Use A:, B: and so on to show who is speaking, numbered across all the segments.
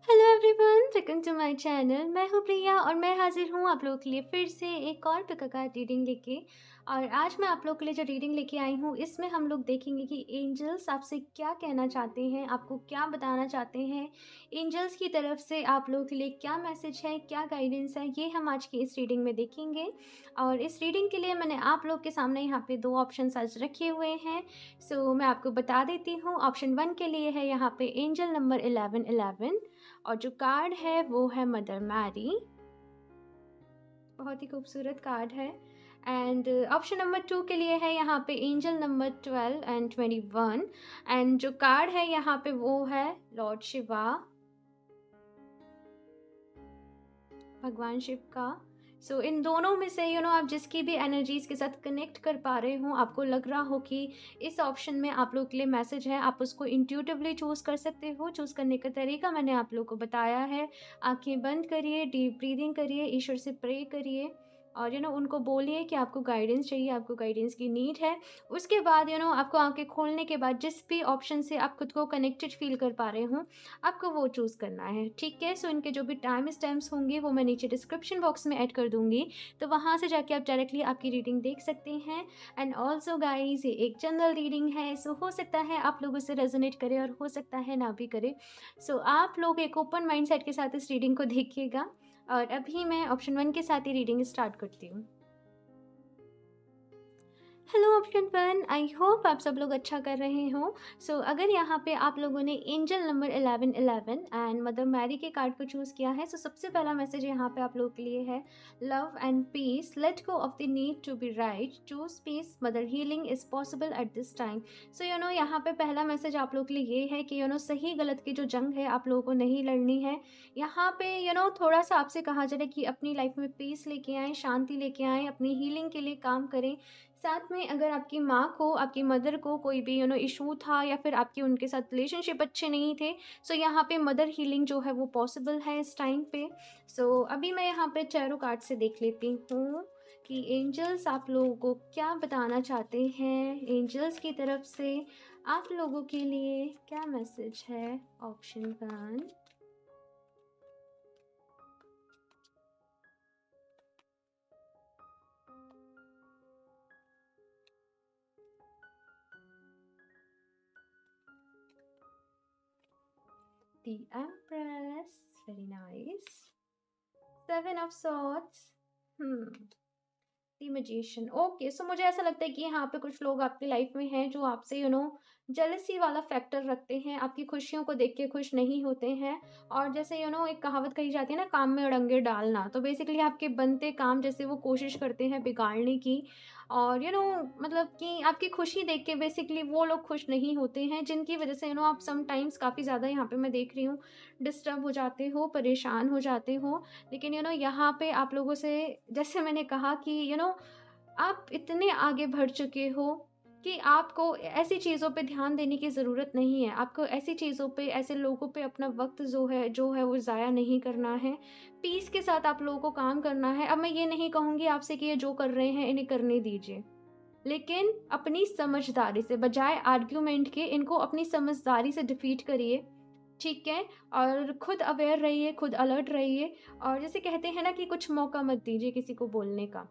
A: Hello everyone, welcome to my channel. मैं हूँ प्रिया और मैं हाजिर हूँ आप लोगों के लिए फिर से एक और पिक कार्ड रीडिंग लेके। और आज मैं आप लोगों के लिए जो रीडिंग लेके आई हूँ, इसमें हम लोग देखेंगे कि एंजल्स आपसे क्या कहना चाहते हैं, आपको क्या बताना चाहते हैं। एंजल्स की तरफ से आप लोगों के लिए क्या मैसेज है, क्या गाइडेंस है, ये हम आज की इस रीडिंग में देखेंगे। और इस रीडिंग के लिए मैंने आप लोग के सामने यहाँ पे दो ऑप्शन आज रखे हुए हैं। सो मैं आपको बता देती हूँ। ऑप्शन 1 के लिए है यहाँ पे एंजल नंबर 1111 और जो कार्ड है वो है मदर मैरी। बहुत ही खूबसूरत कार्ड है। एंड ऑप्शन नंबर 2 के लिए है यहाँ पे एंजल नंबर 12 एंड 21। एंड जो कार्ड है यहाँ पे वो है लॉर्ड शिवा, भगवान शिव का। सो इन दोनों में से आप जिसकी भी एनर्जीज के साथ कनेक्ट कर पा रहे हो, आपको लग रहा हो कि इस ऑप्शन में आप लोग के लिए मैसेज है, आप उसको इंट्यूटिवली चूज़ कर सकते हो। चूज़ करने का तरीका मैंने आप लोग को बताया है। आंखें बंद करिए, डीप ब्रीदिंग करिए, ईश्वर से प्रे करिए और उनको बोलिए कि आपको गाइडेंस चाहिए, आपको गाइडेंस की नीड है। उसके बाद आपको आंखें खोलने के बाद जिस भी ऑप्शन से आप खुद को कनेक्टेड फील कर पा रहे हो, आपको वो चूज़ करना है, ठीक है। सो इनके जो भी टाइम स्टैम्प्स होंगे वो मैं नीचे डिस्क्रिप्शन बॉक्स में ऐड कर दूंगी, तो वहाँ से जाके आप डायरेक्टली आपकी रीडिंग देख सकते हैं। एंड ऑल्सो गाइज, ये एक जनरल रीडिंग है, सो हो सकता है आप लोग उससे रेजोनेट करें और हो सकता है ना भी करे। सो आप लोग एक ओपन माइंड सेट के साथ इस रीडिंग को देखिएगा। और अभी मैं ऑप्शन 1 के साथ ही रीडिंग स्टार्ट करती हूँ। हेलो ऑप्शन 1, आई होप आप सब लोग अच्छा कर रहे हो। सो अगर यहाँ पे आप लोगों ने angel number 1111 and mother Mary के कार्ड को चूज़ किया है, सो सबसे पहला मैसेज यहाँ पे आप लोगों के लिए है love and peace, let go of the need to be right, choose peace, mother healing is possible at this time. So यहाँ पे पहला मैसेज आप लोग के लिए ये है कि सही गलत की जो जंग है आप लोगों को नहीं लड़नी है। यहाँ पे थोड़ा सा आपसे कहा जा रहा है कि अपनी लाइफ में पीस लेके आएँ, शांति लेके आएँ, अपनी हीलिंग के लिए काम करें। साथ में अगर आपकी माँ को, आपकी मदर को कोई भी इशू था या फिर आपके उनके साथ रिलेशनशिप अच्छे नहीं थे, सो यहाँ पे मदर हीलिंग जो है वो पॉसिबल है इस टाइम पे। सो अभी मैं यहाँ पे टैरो कार्ड से देख लेती हूँ कि एंजल्स आप लोगों को क्या बताना चाहते हैं। एंजल्स की तरफ से आप लोगों के लिए क्या मैसेज है। Option 1, the empress, very nice. 7 of swords, the magician. Okay, so मुझे ऐसा लगता है कि यहाँ पे कुछ लोग आपकी लाइफ में हैं जो आपसे जेलसी वाला फैक्टर रखते हैं, आपकी खुशियों को देख के खुश नहीं होते हैं। और जैसे एक कहावत कही जाती है ना, काम में अड़ंगे डालना, तो बेसिकली आपके बनते काम जैसे वो कोशिश करते हैं बिगाड़ने की। और मतलब कि आपकी खुशी देख के बेसिकली वो लोग खुश नहीं होते हैं, जिनकी वजह से आप समटाइम्स काफ़ी ज़्यादा यहाँ पे मैं देख रही हूँ डिस्टर्ब हो जाते हो, परेशान हो जाते हो। लेकिन यहाँ पे आप लोगों से, जैसे मैंने कहा कि आप इतने आगे बढ़ चुके हो कि आपको ऐसी चीज़ों पे ध्यान देने की ज़रूरत नहीं है। आपको ऐसी चीज़ों पे, ऐसे लोगों पे अपना वक़्त जो है वो ज़ाया नहीं करना है। पीस के साथ आप लोगों को काम करना है। अब मैं ये नहीं कहूँगी आपसे कि ये जो कर रहे हैं इन्हें करने दीजिए। लेकिन अपनी समझदारी से, बजाय आर्ग्यूमेंट के, इनको अपनी समझदारी से डिफीट करिए, ठीक है। और खुद अवेयर रहिए, खुद अलर्ट रहिए। और जैसे कहते हैं ना कि कुछ मौका मत दीजिए किसी को बोलने का।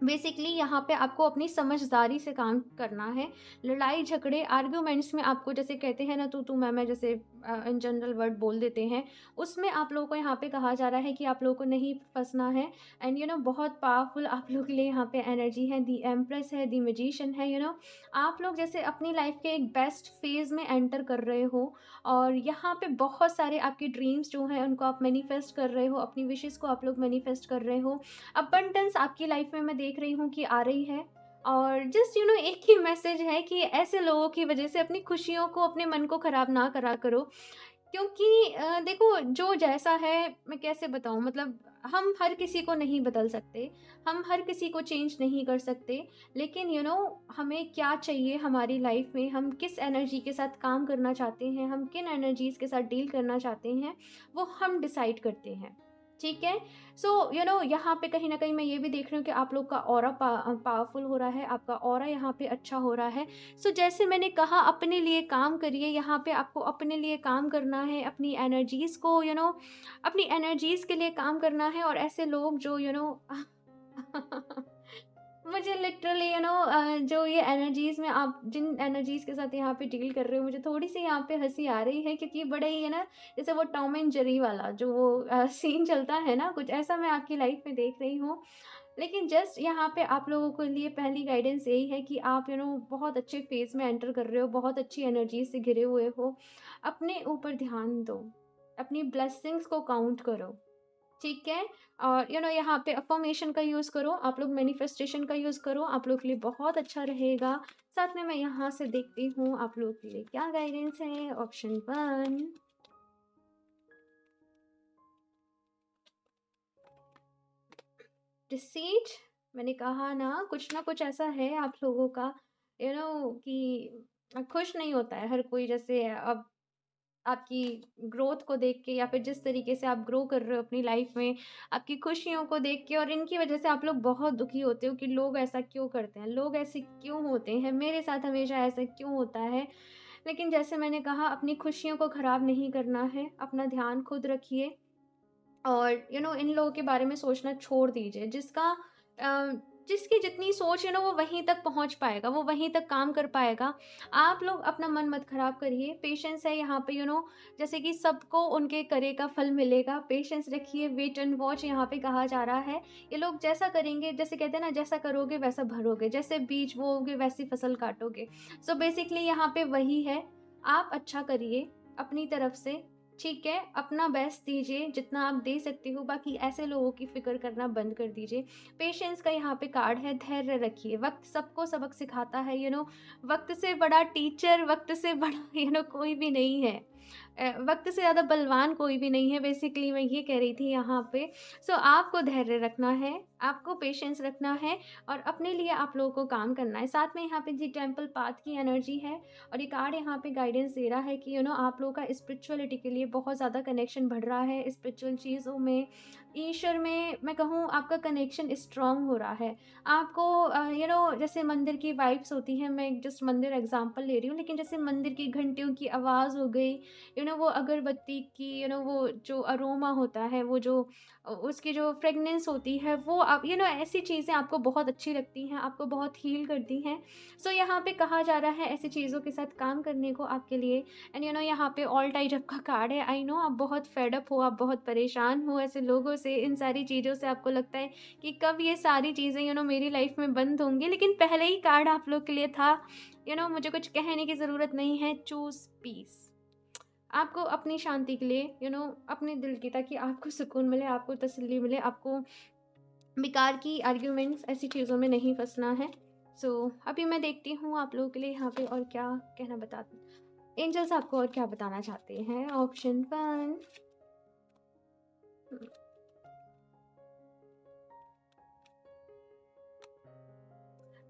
A: बेसिकली यहाँ पे आपको अपनी समझदारी से काम करना है। लड़ाई झगड़े, आर्ग्यूमेंट्स में आपको, जैसे कहते हैं ना तू मैं जैसे इन जनरल वर्ड बोल देते हैं, उसमें आप लोगों को यहाँ पे कहा जा रहा है कि आप लोगों को नहीं फंसना है। एंड बहुत पावरफुल आप लोग के लिए यहाँ पे एनर्जी है, दी एम्प्रेस है, दी मैजिशियन है। आप लोग जैसे अपनी लाइफ के एक बेस्ट फेज में एंटर कर रहे हो। और यहाँ पे बहुत सारे आपके ड्रीम्स जो हैं उनको आप मैनिफेस्ट कर रहे हो, अपनी विशेस को आप लोग मैनिफेस्ट कर रहे हो। अबंडेंस आपकी लाइफ में मैं देख रही हूँ कि आ रही है। और जस्ट एक ही मैसेज है कि ऐसे लोगों की वजह से अपनी खुशियों को, अपने मन को ख़राब ना करा करो। क्योंकि देखो, जो जैसा है, मैं कैसे बताऊँ, मतलब हम हर किसी को नहीं बदल सकते, हम हर किसी को चेंज नहीं कर सकते। लेकिन हमें क्या चाहिए हमारी लाइफ में, हम किस एनर्जी के साथ काम करना चाहते हैं, हम किन एनर्जीज़ के साथ डील करना चाहते हैं, वो हम डिसाइड करते हैं, ठीक है। सो यहाँ पे कहीं न कहीं मैं ये भी देख रही हूँ कि आप लोग का ऑरा पावरफुल हो रहा है, आपका ऑरा यहाँ पे अच्छा हो रहा है। सो जैसे मैंने कहा अपने लिए काम करिए, यहाँ पे आपको अपने लिए काम करना है, अपनी एनर्जीज़ को अपनी एनर्जीज़ के लिए काम करना है। और ऐसे लोग जो मुझे लिटरली जो ये एनर्जीज़ में आप जिन एनर्जीज़ के साथ यहाँ पे डील कर रहे हो, मुझे थोड़ी-सी यहाँ पे हँसी आ रही है, क्योंकि बड़ा ही है ना, जैसे वो टॉम एंड जेरी वाला जो वो सीन चलता है ना, कुछ ऐसा मैं आपकी लाइफ़ में देख रही हूँ। लेकिन जस्ट यहाँ पे आप लोगों के लिए पहली गाइडेंस यही है कि आप बहुत अच्छे फ़ेज़ में एंटर कर रहे हो, बहुत अच्छी एनर्जी से घिरे हुए हो। अपने ऊपर ध्यान दो, अपनी ब्लेसिंग्स को काउंट करो। ठीक है? और यहाँ पे अफ़र्मेशन का यूज़ करो, आप लोग मैनिफेस्टेशन का यूज़ करो, आप लोग के लिए बहुत अच्छा रहेगा। साथ में मैं यहाँ से देखती हूँ आप लोगों के लिए क्या गाइडेंस है। Option 1, deceit. मैंने कहा ना कुछ ऐसा है आप लोगों का कि खुश नहीं होता है हर कोई। जैसे अब आपकी ग्रोथ को देख के, या फिर जिस तरीके से आप ग्रो कर रहे हो अपनी लाइफ में, आपकी खुशियों को देख के, और इनकी वजह से आप लोग बहुत दुखी होते हो कि लोग ऐसा क्यों करते हैं, लोग ऐसे क्यों होते हैं, मेरे साथ हमेशा ऐसा क्यों होता है। लेकिन जैसे मैंने कहा, अपनी खुशियों को ख़राब नहीं करना है, अपना ध्यान खुद रखिए। और इन लोगों के बारे में सोचना छोड़ दीजिए। अ, जिसकी जितनी सोच है ना, वो वहीं तक पहुँच पाएगा, वो वहीं तक काम कर पाएगा। आप लोग अपना मन मत खराब करिए, पेशेंस है यहाँ पे। जैसे कि सबको उनके करे का फल मिलेगा, पेशेंस रखिए, वेट एंड वॉच यहाँ पे कहा जा रहा है। ये लोग जैसा करेंगे, जैसे कहते हैं ना, जैसा करोगे वैसा भरोगे, जैसे बीज बोओगे वैसी फसल काटोगे। सो बेसिकली यहाँ पे वही है, आप अच्छा करिए अपनी तरफ से। ठीक है? अपना बेस्ट दीजिए, जितना आप दे सकते हो, बाकी ऐसे लोगों की फ़िक्र करना बंद कर दीजिए। पेशेंस का यहाँ पे कार्ड है, धैर्य रखिए, वक़्त सबको सबक सिखाता है। वक़्त से बड़ा टीचर, वक़्त से बड़ा कोई भी नहीं है। वक़्त से ज़्यादा बलवान कोई भी नहीं है, बेसिकली मैं ये कह रही थी यहाँ पे। सो आपको धैर्य रखना है, आपको पेशेंस रखना है, और अपने लिए आप लोगों को काम करना है। साथ में यहाँ पे जी टेम्पल पाथ की एनर्जी है, और ये कार्ड यहाँ पे गाइडेंस दे रहा है कि आप लोगों का स्पिरिचुअलिटी के लिए बहुत ज़्यादा कनेक्शन बढ़ रहा है, स्पिरिचुअल चीज़ों में, ईश्वर में मैं कहूँ आपका कनेक्शन स्ट्रॉन्ग हो रहा है। आपको जैसे मंदिर की वाइब्स होती हैं, मैं एक जस्ट मंदिर एग्ज़ाम्पल ले रही हूँ, लेकिन जैसे मंदिर की घंटियों की आवाज़ हो गई, वो अगरबत्ती की वो जो अरोमा होता है, वो जो उसकी जो फ्रेगनेंस होती है, वो आप ऐसी चीज़ें आपको बहुत अच्छी लगती हैं, आपको बहुत हील करती हैं। सो यहाँ पे कहा जा रहा है ऐसी चीज़ों के साथ काम करने को आपके लिए। एंड यहाँ पे ऑल टाइज आपका कार्ड है। आई नो आप बहुत फेड अप हो, आप बहुत परेशान हो ऐसे लोगों से, इन सारी चीज़ों से। आपको लगता है कि कब ये सारी चीज़ें मेरी लाइफ में बंद होंगी, लेकिन पहले ही कार्ड आप लोग के लिए था। मुझे कुछ कहने की ज़रूरत नहीं है। Choose peace. आपको अपनी शांति के लिए अपने दिल की, ताकि आपको सुकून मिले, आपको तसल्ली मिले, आपको बेकार की आर्ग्यूमेंट्स ऐसी चीज़ों में नहीं फँसना है। सो अभी मैं देखती हूँ आप लोगों के लिए यहाँ पे और क्या कहना एंजल्स आपको और क्या बताना चाहते हैं। Option 1,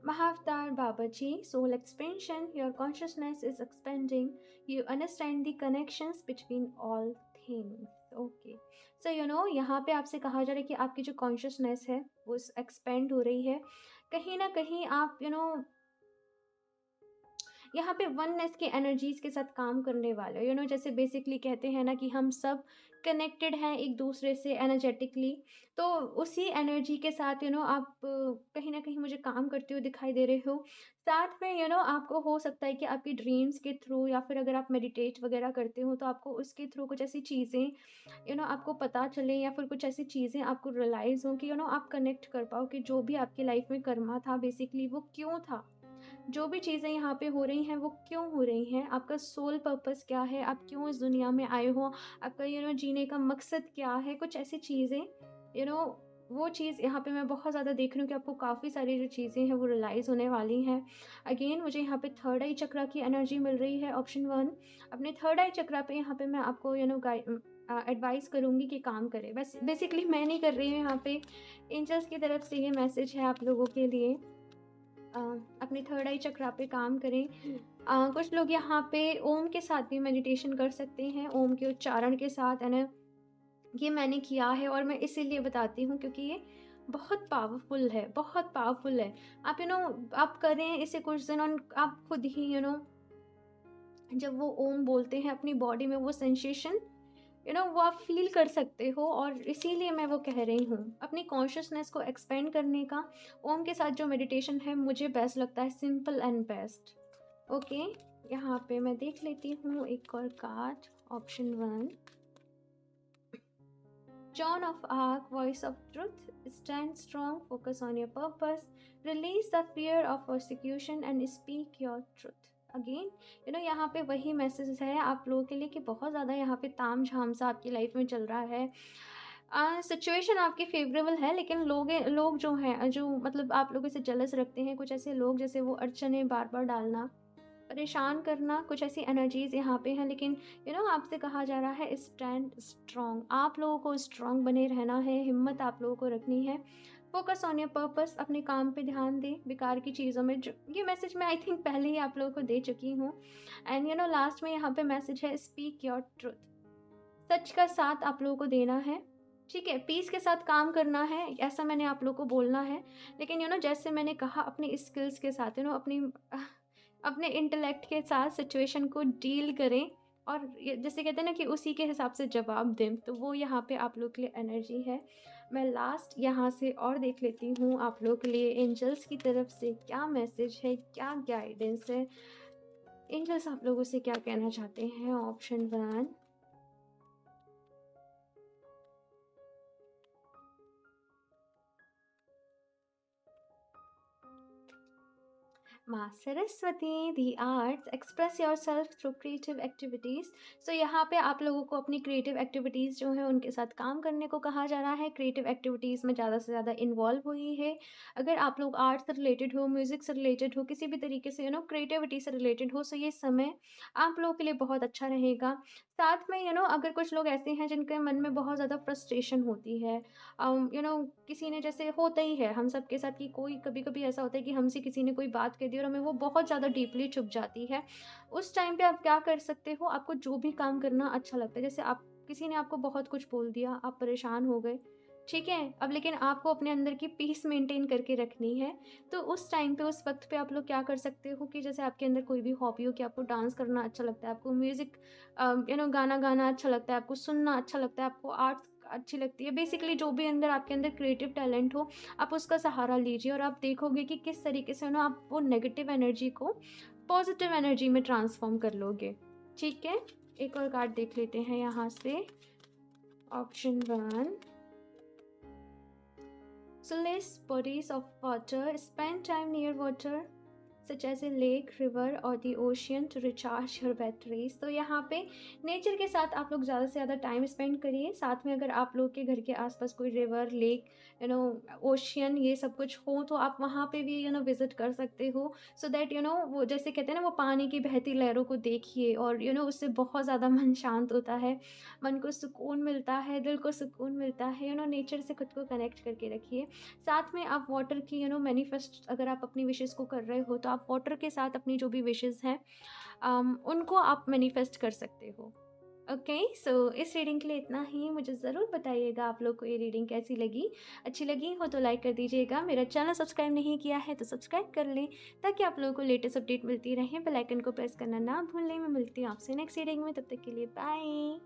A: Mahavtar Babaji, soul expansion, your consciousness is expanding. You understand the connections between all things. Okay. So यहाँ पे आपसे कहा जा रहा है कि आपकी जो कॉन्शियसनेस है वो एक्सपेंड हो रही है। कहीं ना कहीं आप यहाँ पे वननेस के एनर्जीज़ के साथ काम करने वाले हो। जैसे बेसिकली कहते हैं ना कि हम सब कनेक्टेड हैं एक दूसरे से एनर्जेटिकली। तो उसी एनर्जी के साथ आप कहीं ना कहीं मुझे काम करते हुए दिखाई दे रहे हो। साथ में आपको हो सकता है कि आपकी ड्रीम्स के थ्रू, या फिर अगर आप मेडिटेट वगैरह करते हो तो आपको उसके थ्रू कुछ ऐसी चीज़ें आपको पता चले, या फिर कुछ ऐसी चीज़ें आपको रियलाइज़ हो कि आप कनेक्ट कर पाओ कि जो भी आपकी लाइफ में कर्मा था बेसिकली वो क्यों था। जो भी चीज़ें यहाँ पे हो रही हैं वो क्यों हो रही हैं, आपका सोल पर्पस क्या है, आप क्यों इस दुनिया में आए हो, आपका जीने का मकसद क्या है। कुछ ऐसी चीज़ें वो चीज़ यहाँ पे मैं बहुत ज़्यादा देख रही हूँ कि आपको काफ़ी सारी जो चीज़ें हैं वो रियलाइज़ होने वाली हैं। अगेन मुझे यहाँ पे थर्ड आई चक्रा की एनर्जी मिल रही है। ऑप्शन 1, अपने थर्ड आई चक्रा पे यहाँ पे मैं आपको एडवाइस करूँगी कि काम करें। बस बेसिकली मैं नहीं कर रही हूँ, यहाँ पे एंजल्स की तरफ से ये मैसेज है आप लोगों के लिए। अपने थर्ड आई चक्रा पे काम करें। कुछ लोग यहाँ पे ओम के साथ भी मेडिटेशन कर सकते हैं, ओम के उच्चारण के साथ, है ना। ये मैंने किया है और मैं इसीलिए बताती हूँ क्योंकि ये बहुत पावरफुल है, बहुत पावरफुल है। आप आप करें इसे कुछ दिन और आप खुद ही जब वो ओम बोलते हैं अपनी बॉडी में वो सेंसेशन वो आप फ़ील कर सकते हो और इसीलिए मैं वो कह रही हूँ। अपनी कॉन्शसनेस को एक्सपेंड करने का ओम के साथ जो मेडिटेशन है मुझे बेस्ट लगता है, सिंपल एंड बेस्ट। ओके, यहाँ पे मैं देख लेती हूँ एक और card, option 1। John of Arc, voice of truth, stand strong, focus on your purpose, release the fear of persecution and speak your truth. Again यहाँ पे वही मैसेज है आप लोगों के लिए कि बहुत ज़्यादा यहाँ पे ताम झाम सा आपकी लाइफ में चल रहा है। सिचुएशन आपकी फेवरेबल है लेकिन लोग जो हैं जो मतलब आप लोगों से जलस रखते हैं, कुछ ऐसे लोग जैसे वो अड़चने बार बार डालना, परेशान करना, कुछ ऐसी एनर्जीज़ यहाँ पे हैं। लेकिन आपसे कहा जा रहा है स्टैंड स्ट्रॉन्ग, आप लोगों को स्ट्रॉन्ग बने रहना है, हिम्मत आप लोगों को रखनी है। फोकस ऑन योर पर्पस, अपने काम पे ध्यान दें, बेकार की चीज़ों में जो ये मैसेज मैं आई थिंक पहले ही आप लोगों को दे चुकी हूँ। एंड लास्ट में यहाँ पे मैसेज है स्पीक योर ट्रुथ, सच का साथ आप लोगों को देना है, ठीक है, पीस के साथ काम करना है, ऐसा मैंने आप लोगों को बोलना है। लेकिन जैसे मैंने कहा अपने स्किल्स के साथ अपने इंटेलेक्ट के साथ सिचुएशन को डील करें और जैसे कहते हैं ना कि उसी के हिसाब से जवाब दें, तो वो यहाँ पे आप लोग के लिए एनर्जी है। मैं लास्ट यहाँ से और देख लेती हूँ आप लोग के लिए एंजल्स की तरफ से क्या मैसेज है, क्या गाइडेंस है, एंजल्स आप लोगों से क्या कहना चाहते हैं। ऑप्शन 1, माँ Saraswati, the arts, express yourself through creative activities. So यहाँ पे आप लोगों को अपनी क्रिएटिव एक्टिविटीज़ जो है उनके साथ काम करने को कहा जा रहा है। क्रिएटिव एक्टिविटीज़ में ज़्यादा से ज़्यादा इन्वॉल्व हुई है। अगर आप लोग आर्ट से रिलेटेड हो, म्यूज़िक से रिलेटेड हो, किसी भी तरीके से क्रिएटिविटी से रिलेटेड हो, सो ये समय आप लोगों के लिए बहुत अच्छा रहेगा। साथ में अगर कुछ लोग ऐसे हैं जिनके मन में बहुत ज़्यादा फ्रस्ट्रेशन होती है, किसी ने जैसे होता ही है हम सब के साथ कि कोई कभी-कभी ऐसा होता है कि हमसे किसी ने कोई बात कह दी और हमें वो बहुत ज़्यादा डीपली चुभ जाती है। उस टाइम पे आप क्या कर सकते हो, आपको जो भी काम करना अच्छा लगता है, जैसे आप किसी ने आपको बहुत कुछ बोल दिया, आप परेशान हो गए, ठीक है? अब लेकिन आपको अपने अंदर की पीस मेंटेन करके रखनी है, तो उस टाइम पे, उस वक़्त पे आप लोग क्या कर सकते हो कि जैसे आपके अंदर कोई भी हॉबी हो कि आपको डांस करना अच्छा लगता है, आपको म्यूज़िक गाना गाना अच्छा लगता है, आपको सुनना अच्छा लगता है, आपको आर्ट्स अच्छी लगती है, बेसिकली जो भी आपके अंदर क्रिएटिव टैलेंट हो, आप उसका सहारा लीजिए और आप देखोगे कि किस तरीके से आप वो नेगेटिव एनर्जी को पॉजिटिव एनर्जी में ट्रांसफ़ॉर्म कर लोगे, ठीक है? एक और कार्ड देख लेते हैं यहाँ से, option 1। Solace bodies of water, spend time near water such as a lake, river or the ocean to recharge your batteries। तो यहाँ पे नेचर के साथ आप लोग ज़्यादा से ज़्यादा टाइम स्पेंड करिए। साथ में अगर आप लोग के घर के आसपास कोई रिवर, लेक, ओशियन ये सब कुछ हो तो आप वहाँ पे भी विज़िट कर सकते हो। सो दैट वो जैसे कहते हैं ना वो पानी की बहती लहरों को देखिए और उससे बहुत ज़्यादा मन शांत होता है, मन को सुकून मिलता है, दिल को सुकून मिलता है। नेचर से खुद को कनेक्ट करके रखिए। साथ में आप वाटर की मैनिफेस्ट अगर आप अपनी विशेज़ को कर रहे हो तो आप वाटर के साथ अपनी जो भी विशेज़ हैं उनको आप मैनिफेस्ट कर सकते हो। ओके, सो इस रीडिंग के लिए इतना ही। मुझे ज़रूर बताइएगा आप लोग को ये रीडिंग कैसी लगी। अच्छी लगी हो तो लाइक कर दीजिएगा। मेरा चैनल सब्सक्राइब नहीं किया है तो सब्सक्राइब कर लें ताकि आप लोगों को लेटेस्ट अपडेट मिलती रहे। बेल आइकन को प्रेस करना ना भूलें। मैं मिलती हूँ आपसे नेक्स्ट रीडिंग में, तब तक के लिए bye.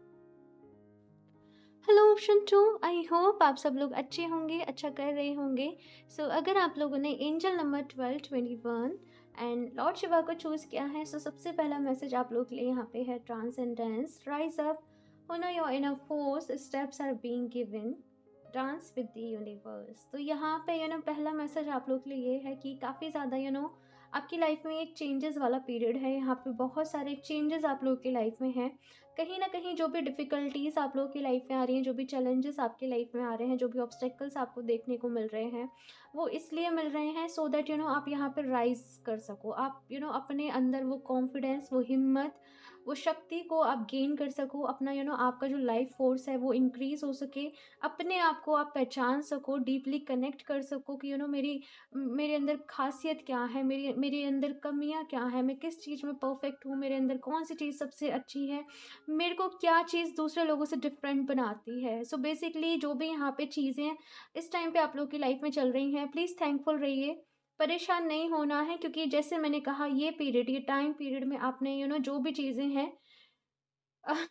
A: Hello option 2, I hope आप सब लोग अच्छे होंगे, अच्छा कर रहे होंगे। सो अगर आप लोगों ने angel number 12, 21 and Lord Shiva को चूज़ किया है, सो सबसे पहला मैसेज आप लोग के लिए यहाँ पे है transcendence, rise up, hone your inner force, steps are being given, dance with the universe. तो यहाँ पे पहला मैसेज आप लोग के लिए ये है कि काफ़ी ज़्यादा आपकी लाइफ में एक चेंजेस वाला पीरियड है। यहाँ पे बहुत सारे चेंजेस आप लोग की लाइफ में हैं। कहीं ना कहीं जो भी डिफ़िकल्टीज़ आप लोगों की लाइफ में आ रही हैं, जो भी चैलेंजेस आपकी लाइफ में आ रहे हैं, जो भी ऑब्स्टेकल्स आपको देखने को मिल रहे हैं, वो इसलिए मिल रहे हैं सो दैट आप यहाँ पर राइज कर सको। आप अपने अंदर वो कॉन्फिडेंस, वो हिम्मत, वो शक्ति को आप गेन कर सको, अपना आपका जो लाइफ फोर्स है वो इंक्रीज़ हो सके, अपने आप को आप पहचान सको, डीपली कनेक्ट कर सको कि मेरे अंदर ख़ासियत क्या है, मेरे अंदर कमियाँ क्या हैं, मैं किस चीज़ में परफ़ेक्ट हूँ, मेरे अंदर कौन-सी चीज़ सबसे अच्छी है, मेरे को क्या चीज़ दूसरे लोगों से डिफ़रेंट बनाती है। सो बेसिकली जो भी यहाँ पे चीज़ें इस टाइम पे आप लोग की लाइफ़ में चल रही हैं, प्लीज़ थैंकफुल रहिए। परेशान नहीं होना है, क्योंकि जैसे मैंने कहा ये पीरियड, ये टाइम पीरियड में आपने जो भी चीज़ें हैं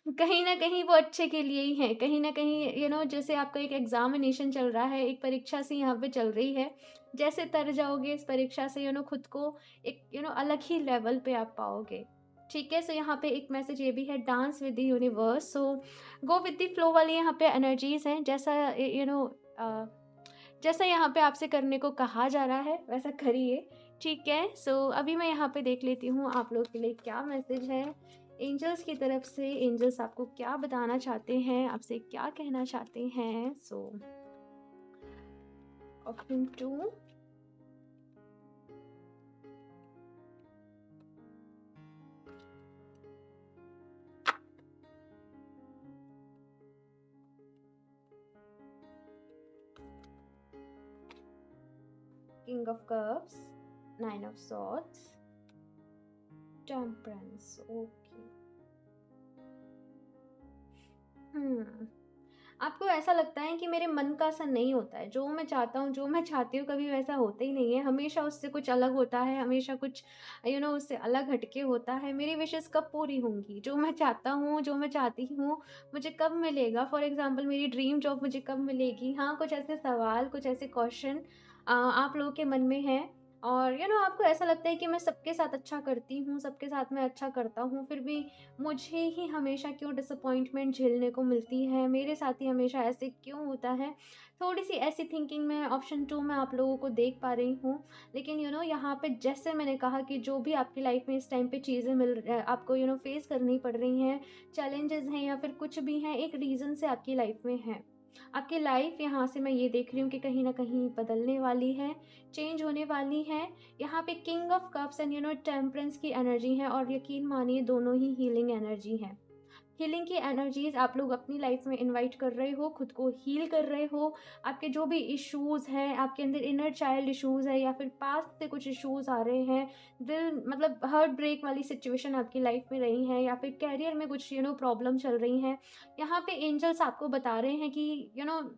A: कहीं न कहीं वो अच्छे के लिए ही है। कहीं न कहीं जैसे आपका एक एग्ज़ामिनेशन चल रहा है, एक परीक्षा सी यहाँ पे चल रही है। जैसे तर जाओगे इस परीक्षा से खुद को एक अलग ही लेवल पे आप पाओगे। ठीक है? सो यहाँ पे एक मैसेज ये भी है, dance with the universe. So go with the flow वाली यहाँ पे एनर्जीज़ हैं। जैसा यहाँ पे आपसे करने को कहा जा रहा है वैसा करिए। ठीक है? सो अभी मैं यहाँ पे देख लेती हूँ आप लोग के लिए क्या मैसेज है एंजल्स की तरफ से। एंजल्स आपको क्या बताना चाहते हैं, आपसे क्या कहना चाहते हैं। सो option 2, king of cups, 9 of swords, temperance. Okay. आपको ऐसा लगता है कि मेरे मन का ऐसा नहीं होता है, जो मैं चाहता हूँ, जो मैं चाहती हूँ, कभी वैसा होता ही नहीं है। हमेशा उससे कुछ अलग होता है, हमेशा कुछ उससे अलग हटके होता है। मेरी विशेज़ कब पूरी होंगी? जो मैं चाहता हूँ, जो मैं चाहती हूँ, मुझे कब मिलेगा? फॉर एग्ज़ाम्पल मेरी ड्रीम जॉब मुझे कब मिलेगी? हाँ, कुछ ऐसे सवाल, कुछ ऐसे क्वेश्चन आप लोगों के मन में हैं, और आपको ऐसा लगता है कि मैं सबके साथ अच्छा करती हूँ, सबके साथ मैं अच्छा करता हूँ, फिर भी मुझे ही हमेशा क्यों डिसअपॉइंटमेंट झेलने को मिलती है, मेरे साथ ही हमेशा ऐसे क्यों होता है। थोड़ी-सी ऐसी थिंकिंग में ऑप्शन 2 में आप लोगों को देख पा रही हूँ। लेकिन यहाँ पे जैसे मैंने कहा कि जो भी आपकी लाइफ़ में इस टाइम पे चीज़ें आपको फेस करनी पड़ रही हैं, चैलेंजेज़ हैं या फिर कुछ भी हैं, एक रीज़न से आपकी लाइफ़ में हैं। आपकी लाइफ़ यहाँ से मैं ये देख रही हूँ कि कहीं न कहीं बदलने वाली है, चेंज होने वाली है। यहाँ पे king of cups and temperance की एनर्जी है, और यकीन मानिए दोनों ही हीलिंग एनर्जी हैं। हीलिंग की एनर्जीज़ आप लोग अपनी लाइफ में इनवाइट कर रहे हो, खुद को हील कर रहे हो। आपके जो भी इश्यूज़ हैं, आपके अंदर इनर चाइल्ड इश्यूज़ है या फिर पास्ट से कुछ इश्यूज़ आ रहे हैं, दिल मतलब हार्ट ब्रेक वाली सिचुएशन आपकी लाइफ में रही है, या फिर करियर में कुछ प्रॉब्लम चल रही हैं। यहाँ पे एंजल्स आपको बता रहे हैं कि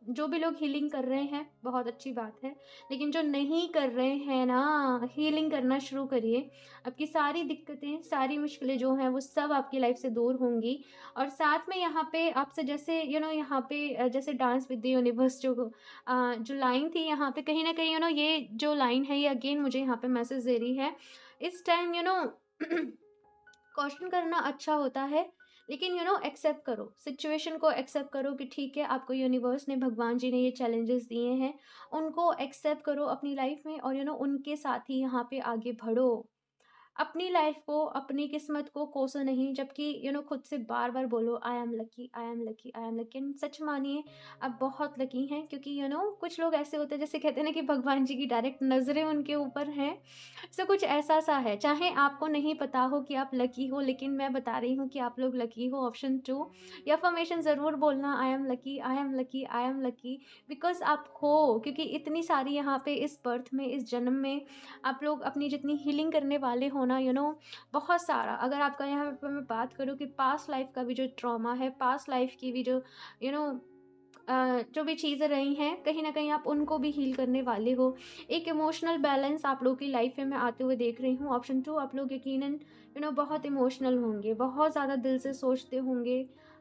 A: जो भी लोग हीलिंग कर रहे हैं बहुत अच्छी बात है, लेकिन जो नहीं कर रहे हैं ना, हीलिंग करना शुरू करिए। आपकी सारी दिक्कतें, सारी मुश्किलें जो हैं वो सब आपकी लाइफ से दूर होंगी। और साथ में यहाँ पे आपसे जैसे यहाँ पे जैसे डांस विद द यूनिवर्स जो लाइन थी यहाँ पे, कहीं न कहीं ये जो लाइन है ये अगेन मुझे यहाँ पे मैसेज दे रही है। इस टाइम कॉशन करना अच्छा होता है, लेकिन एक्सेप्ट करो, सिचुएशन को एक्सेप्ट करो कि ठीक है, आपको यूनिवर्स ने, भगवान जी ने ये चैलेंजेस दिए हैं, उनको एक्सेप्ट करो अपनी लाइफ में, और उनके साथ ही यहाँ पे आगे बढ़ो। अपनी लाइफ को, अपनी किस्मत को कोसो नहीं, जबकि खुद से बार-बार बोलो I am lucky, I am lucky, I am lucky. And such मानिए आप बहुत लकी हैं, क्योंकि कुछ लोग ऐसे होते हैं जैसे कहते हैं ना कि भगवान जी की डायरेक्ट नज़रें उनके ऊपर हैं। सो कुछ ऐसा-सा है, चाहे आपको नहीं पता हो कि आप लकी हो, लेकिन मैं बता रही हूँ कि आप लोग लकी हो। ऑप्शन 2 ये अफ़र्मेशन ज़रूर बोलना, I am lucky, I am lucky, I am lucky, because आप हो, क्योंकि इतनी सारी यहाँ पे इस बर्थ में, इस जन्म में आप लोग अपनी जितनी हीलिंग करने वाले हो ना, बहुत सारा, अगर आपका यहाँ पे मैं बात करूँ कि पास्ट लाइफ का भी जो ट्रॉमा है, पास्ट लाइफ की भी जो यू नो जो भी चीज़ें रही हैं, कहीं न कहीं आप उनको भी हील करने वाले हो। एक इमोशनल बैलेंस आप लोगों की लाइफ में मैं आते हुए देख रही हूँ। ऑप्शन 2 आप लोग यकीनन बहुत इमोशनल होंगे, बहुत ज़्यादा दिल से सोचते होंगे,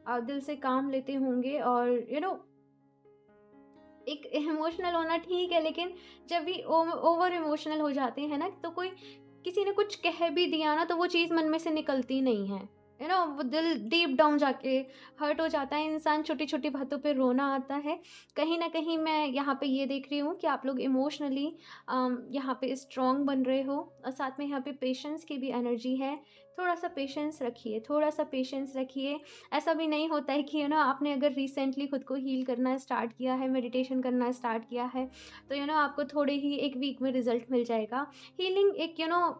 A: दिल से काम लेते होंगे, और एक इमोशनल होना ठीक है, लेकिन जब भी ओवर इमोशनल हो जाते हैं ना, तो कोई किसी ने कुछ कह भी दिया ना, तो वो चीज़ मन में से निकलती नहीं है। वो दिल डीप डाउन जाके हर्ट हो जाता है इंसान, छोटी-छोटी बातों पे रोना आता है। कहीं न कहीं मैं यहाँ पे ये देख रही हूँ कि आप लोग इमोशनली यहाँ पे स्ट्रॉन्ग बन रहे हो, और साथ में यहाँ पे पेशेंस की भी एनर्जी है। थोड़ा सा पेशेंस रखिए, थोड़ा सा पेशेंस रखिए। ऐसा भी नहीं होता है कि आपने अगर रिसेंटली खुद को हील करना स्टार्ट किया है, मेडिटेशन करना स्टार्ट किया है, तो आपको थोड़े ही एक वीक में रिजल्ट मिल जाएगा। हीलिंग एक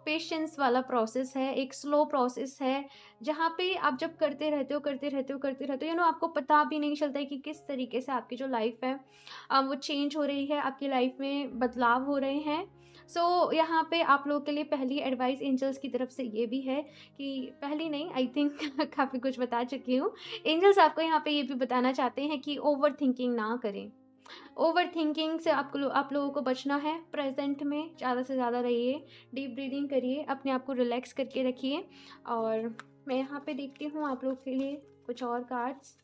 A: पेशेंस वाला प्रोसेस है, एक स्लो प्रोसेस है, जहाँ पे आप जब करते रहते हो करते रहते हो करते रहते हो आपको पता भी नहीं चलता है कि किस तरीके से आपकी जो लाइफ है वो चेंज हो रही है, आपकी लाइफ में बदलाव हो रहे हैं। यहाँ पे आप लोगों के लिए पहली एडवाइस एंजल्स की तरफ से ये भी है कि पहली नहीं, आई थिंक काफ़ी कुछ बता चुकी हूँ। एंजल्स आपको यहाँ पे ये भी बताना चाहते हैं कि ओवर थिंकिंग ना करें। ओवर थिंकिंग से आप लोगों को बचना है। प्रेजेंट में ज़्यादा से ज़्यादा रहिए, डीप ब्रीदिंग करिए, अपने आप को रिलैक्स करके रखिए। और मैं यहाँ पे देखती हूँ आप लोगों के लिए कुछ और कार्ड्स।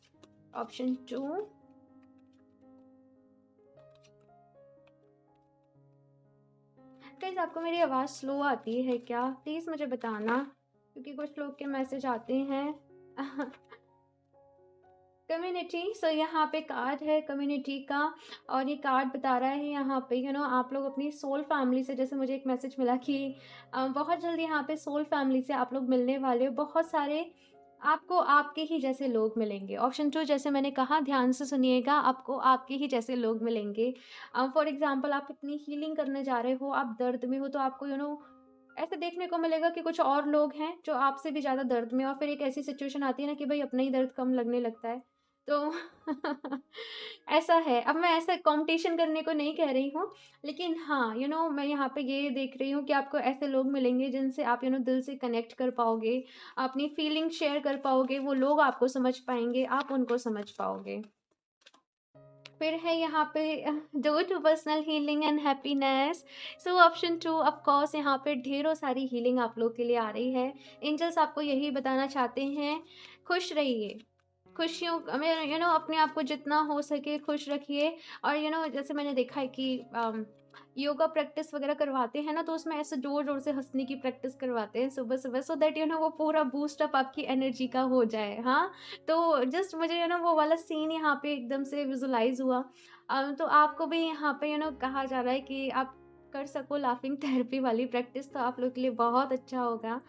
A: ऑप्शन 2, गाइस आपको मेरी आवाज़ स्लो आती है क्या? प्लीज़ मुझे बताना, क्योंकि कुछ लोग के मैसेज आते हैं। कम्युनिटी, सो यहाँ पे कार्ड है कम्युनिटी का, और ये कार्ड बता रहा है यहाँ पे आप लोग अपनी सोल फैमिली से, जैसे मुझे एक मैसेज मिला कि बहुत जल्दी यहाँ पे सोल फैमिली से आप लोग मिलने वाले हो। बहुत सारे आपको आपके ही जैसे लोग मिलेंगे। ऑप्शन 2, जैसे मैंने कहा, ध्यान से सुनिएगा, आपको आपके ही जैसे लोग मिलेंगे। फॉर एग्जांपल आप अपनी हीलिंग करने जा रहे हो, आप दर्द में हो, तो आपको ऐसे देखने को मिलेगा कि कुछ और लोग हैं जो आपसे भी ज़्यादा दर्द में, और फिर एक ऐसी सिचुएशन आती है ना कि भाई अपना ही दर्द कम लगने लगता है। तो ऐसा है। अब मैं ऐसा कॉम्पिटिशन करने को नहीं कह रही हूँ, लेकिन हाँ, मैं यहाँ पे ये देख रही हूँ कि आपको ऐसे लोग मिलेंगे जिनसे आप दिल से कनेक्ट कर पाओगे, अपनी फीलिंग शेयर कर पाओगे, वो लोग आपको समझ पाएँगे, आप उनको समझ पाओगे। फिर है यहाँ पे due to personal healing and happiness. So option 2, of course यहाँ पे ढेरों सारी हीलिंग आप लोग के लिए आ रही है। एंजल्स आपको यही बताना चाहते हैं, खुश रहिए, खुशियों में अपने आप को जितना हो सके खुश रखिए। और जैसे मैंने देखा है कि योगा प्रैक्टिस वगैरह करवाते हैं ना, तो उसमें ऐसे जोर जोर से हंसने की प्रैक्टिस करवाते हैं सुबह सुबह, सो दैट वो पूरा बूस्ट अप आपकी एनर्जी का हो जाए। हाँ, तो जस्ट मुझे वो वाला सीन यहाँ पे एकदम से विजुलाइज हुआ। तो आपको भी यहाँ पे कहा जा रहा है कि आप कर सको लाफिंग थेरेपी वाली प्रैक्टिस, तो आप लोग के लिए बहुत अच्छा होगा।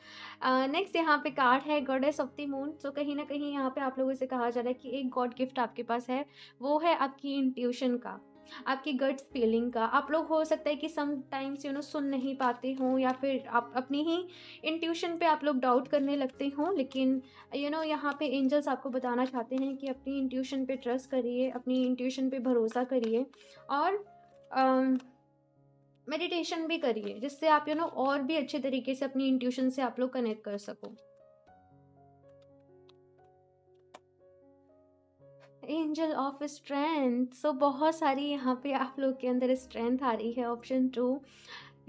A: नेक्स्ट यहाँ पे कार्ड है गॉडेस ऑफ द मून। सो कहीं ना कहीं यहाँ पे आप लोगों से कहा जा रहा है कि एक गॉड गिफ्ट आपके पास है, वो है आपकी इंट्यूशन का, आपकी गट्स फीलिंग का। आप लोग हो सकता है कि सम टाइम्स सुन नहीं पाते हों, या फिर आप अपनी ही इंट्यूशन पे आप लोग डाउट करने लगते हों, लेकिन यहाँ पे एंजल्स आपको बताना चाहते हैं कि अपनी इंट्यूशन पे ट्रस्ट करिए, अपनी इंट्यूशन पे भरोसा करिए, और मेडिटेशन भी करिए, जिससे आप और भी अच्छे तरीके से अपनी इंट्यूशन से आप लोग कनेक्ट कर सको। एंजल ऑफ स्ट्रेंथ, सो बहुत सारी यहाँ पे आप लोग के अंदर स्ट्रेंथ आ रही है। ऑप्शन 2,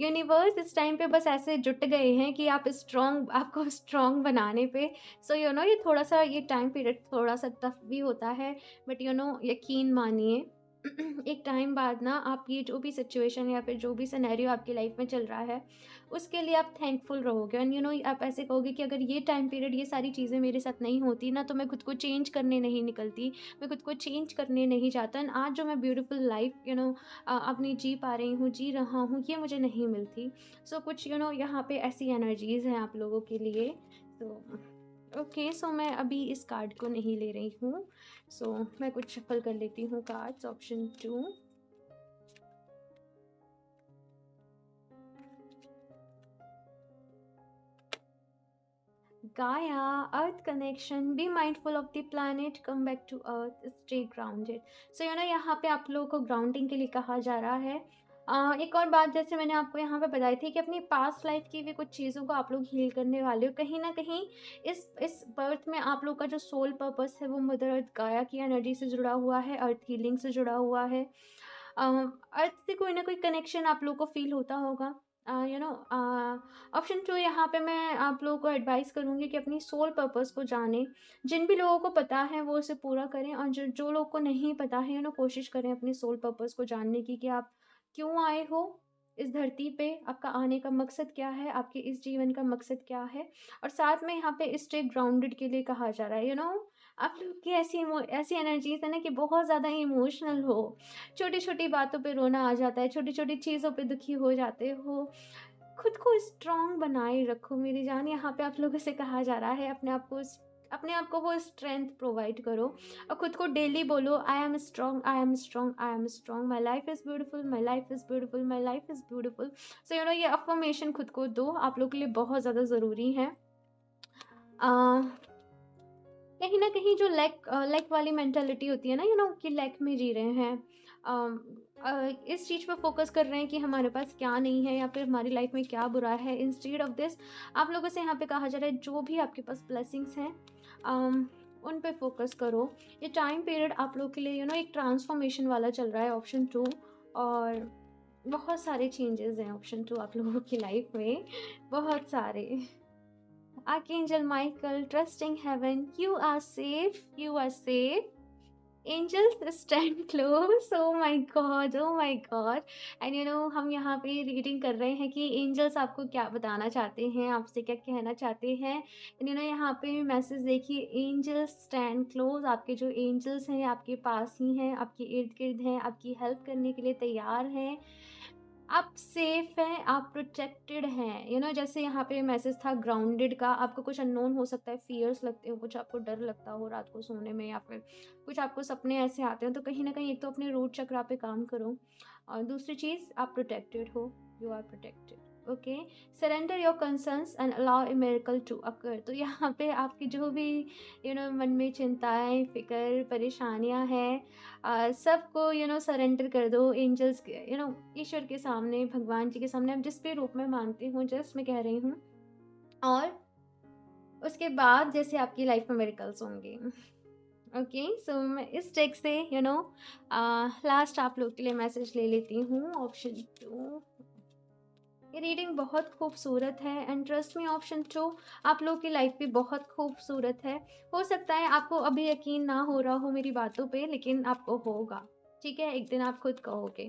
A: यूनिवर्स इस टाइम पे बस ऐसे जुट गए हैं कि आपको स्ट्रॉन्ग बनाने पे। सो ये थोड़ा सा, ये टाइम पीरियड थोड़ा सा टफ भी होता है, बट यकीन मानिए एक टाइम बाद ना आप ये जो भी सिचुएशन या फिर जो भी सिनेरियो आपकी लाइफ में चल रहा है, उसके लिए आप थैंकफुल रहोगे। एंड आप ऐसे कहोगे कि अगर ये टाइम पीरियड, ये सारी चीज़ें मेरे साथ नहीं होती ना, तो मैं खुद को चेंज करने नहीं निकलती, मैं खुद को चेंज करने नहीं चाहता, एंड आज जो मैं ब्यूटीफुल लाइफ अपनी जी पा रही हूँ, जी रहा हूँ, ये मुझे नहीं मिलती। सो कुछ यहाँ पे ऐसी एनर्जीज़ हैं आप लोगों के लिए। तो ओके, सो मैं अभी इस कार्ड को नहीं ले रही हूँ। सो मैं कुछ शफल कर लेती हूँ cards. Option 2, Gaia, earth connection, be mindful of the planet, come back to earth, stay grounded. So यहाँ पे आप लोगों को ग्राउंडिंग के लिए कहा जा रहा है। एक और बात, जैसे मैंने आपको यहाँ पे बताई थी कि अपनी पास्ट लाइफ की भी कुछ चीज़ों को आप लोग हील करने वाले हो। कहीं ना कहीं इस बर्थ में आप लोग का जो सोल पर्पस है, वो मदर अर्थ गाया की एनर्जी से जुड़ा हुआ है, अर्थ हीलिंग से जुड़ा हुआ है। अर्थ से कोई ना कोई कनेक्शन आप लोग को फील होता होगा। ऑप्शन 2, यहाँ पे मैं आप लोगों को एडवाइस करूँगी कि अपनी सोल पर्पस को जानें। जिन भी लोगों को पता है वो उसे पूरा करें, और जो जो लोग को नहीं पता है कोशिश करें अपनी सोल पर्पस को जानने की, कि आप क्यों आए हो इस धरती पे, आपका आने का मकसद क्या है, आपके इस जीवन का मकसद क्या है। और साथ में यहाँ पे स्टे ग्राउंडेड के लिए कहा जा रहा है। आप लोग की ऐसी एनर्जीज है ना कि बहुत ज़्यादा इमोशनल हो, छोटी छोटी बातों पे रोना आ जाता है, छोटी छोटी चीज़ों पे दुखी हो जाते हो। खुद को स्ट्रॉन्ग बनाए रखो मेरी जान। यहाँ पे आप लोगों से कहा जा रहा है अपने आप को वो स्ट्रेंथ प्रोवाइड करो और खुद को डेली बोलो, I am strong, I am strong, I am strong, my life is beautiful, my life is beautiful, my life is beautiful. So ये अफर्मेशन खुद को दो, आप लोग के लिए बहुत ज़्यादा ज़रूरी है। कहीं ना कहीं जो लैक वाली मेंटालिटी होती है ना, कि लैक में जी रहे हैं, इस चीज़ पर फोकस कर रहे हैं कि हमारे पास क्या नहीं है या फिर हमारी लाइफ में क्या बुरा है। इंस्टेड ऑफ दिस आप लोगों से यहाँ पे कहा जा रहा है जो भी आपके पास ब्लेसिंग्स हैं उन पे फोकस करो। ये टाइम पीरियड आप लोग के लिए एक ट्रांसफॉर्मेशन वाला चल रहा है, ऑप्शन 2। और बहुत सारे चेंजेस हैं ऑप्शन 2 आप लोगों की लाइफ में, बहुत सारे। Archangel Michael, trusting heaven, you are safe, you are safe. Angels stand close. Oh my God, oh my God. And हम यहाँ पे रीडिंग कर रहे हैं कि एंजल्स आपको क्या बताना चाहते हैं, आपसे क्या कहना चाहते हैं। And यहाँ पे मैसेज देखिए, एंजल्स स्टैंड क्लोज। आपके जो एंजल्स हैं आपके पास ही हैं, आपके इर्द गिर्द हैं, आपकी हेल्प करने के लिए तैयार हैं। आप सेफ हैं, आप प्रोटेक्टेड हैं। जैसे यहाँ पे मैसेज था ग्राउंडेड का, आपको कुछ अननोन हो सकता है, फियर्स लगते हो, कुछ आपको डर लगता हो रात को सोने में, या फिर कुछ आपको सपने ऐसे आते हैं। तो कहीं ना कहीं एक तो अपने रूट चक्रा पे काम करो, और दूसरी चीज़ आप प्रोटेक्टेड हो, you are protected. Okay, surrender your concerns and allow a miracle to occur. तो यहाँ पे आपकी जो भी मन में चिंताएं, फिक्र, परेशानियां हैं, सबको सरेंडर कर दो एंजल्स के, ईश्वर के सामने, भगवान जी के सामने, आप जिस भी रूप में मानते हो, जस्ट मैं कह रही हूँ। और उसके बाद जैसे आपकी लाइफ में मिरेकल्स होंगे। ओके, सो मैं इस टेक्स्ट से लास्ट आप लोग के लिए मैसेज ले लेती हूँ, ऑप्शन 2। ये रीडिंग बहुत खूबसूरत है एंड ट्रस्ट मी, ऑप्शन 2 आप लोग की लाइफ भी बहुत खूबसूरत है। हो सकता है आपको अभी यकीन ना हो रहा हो मेरी बातों पे, लेकिन आपको होगा, ठीक है? एक दिन आप खुद कहोगे,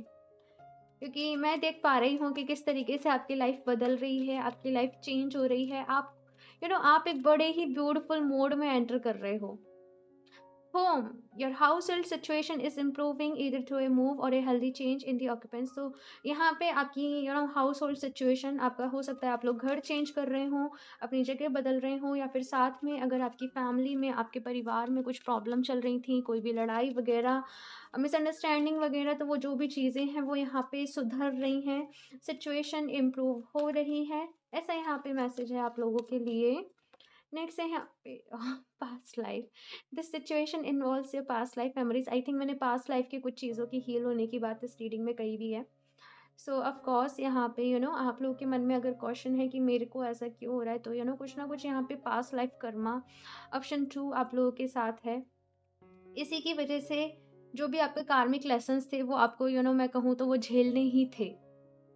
A: क्योंकि मैं देख पा रही हूँ कि किस तरीके से आपकी लाइफ बदल रही है, आपकी लाइफ चेंज हो रही है। आप एक बड़े ही ब्यूटीफुल मोड में एंटर कर रहे हो। Home, your household situation is improving either through a move or a healthy change in the occupants। तो यहाँ पे आपकी हाउस होल्ड सिचुएशन आपका हो सकता है, आप लोग घर चेंज कर रहे हो, अपनी जगह बदल रहे हो, या फिर साथ में अगर आपकी फैमिली में, आपके परिवार में कुछ प्रॉब्लम चल रही थी, कोई भी लड़ाई वगैरह, मिसअंडरस्टैंडिंग वगैरह, तो वो जो भी चीज़ें हैं वो यहाँ पे सुधर रही हैं, सिचुएशन इम्प्रूव हो रही है। ऐसा यहाँ पे मैसेज है आप लोगों के लिए। नेक्स्ट है यहाँ पे past life, this situation involves your past life memories. I think मैंने पास्ट लाइफ की कुछ चीज़ों की हील होने की बात इस रीडिंग में कही भी है। सो ऑफ कोर्स यहाँ पे आप लोगों के मन में अगर क्वेश्चन है कि मेरे को ऐसा क्यों हो रहा है, तो कुछ ना कुछ यहाँ पे पास्ट लाइफ कर्मा, ऑप्शन 2 आप लोगों के साथ है। इसी की वजह से जो भी आपके कार्मिक लेसन्स थे वो आपको मैं कहूँ तो वो झेलने ही थे,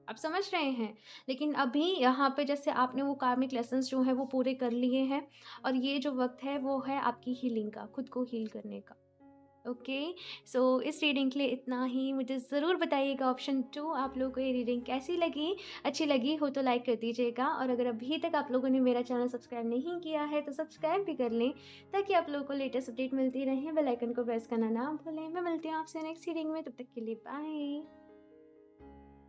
A: आप समझ रहे हैं। लेकिन अभी यहाँ पे जैसे आपने वो कार्मिक लेसन्स जो है वो पूरे कर लिए हैं, और ये जो वक्त है वो है आपकी हीलिंग का, खुद को हील करने का। ओके, सो इस रीडिंग के लिए इतना ही। मुझे ज़रूर बताइएगा ऑप्शन 2 आप लोगों को ये रीडिंग कैसी लगी। अच्छी लगी हो तो लाइक कर दीजिएगा, और अगर अभी तक आप लोगों ने मेरा चैनल सब्सक्राइब नहीं किया है तो सब्सक्राइब भी कर लें, ताकि आप लोगों को लेटेस्ट अपडेट मिलती रहे। बेल आइकन को प्रेस करना ना भूलें। मैं मिलती हूँ आपसे नेक्स्ट रीडिंग में, तब तक के लिए बाय।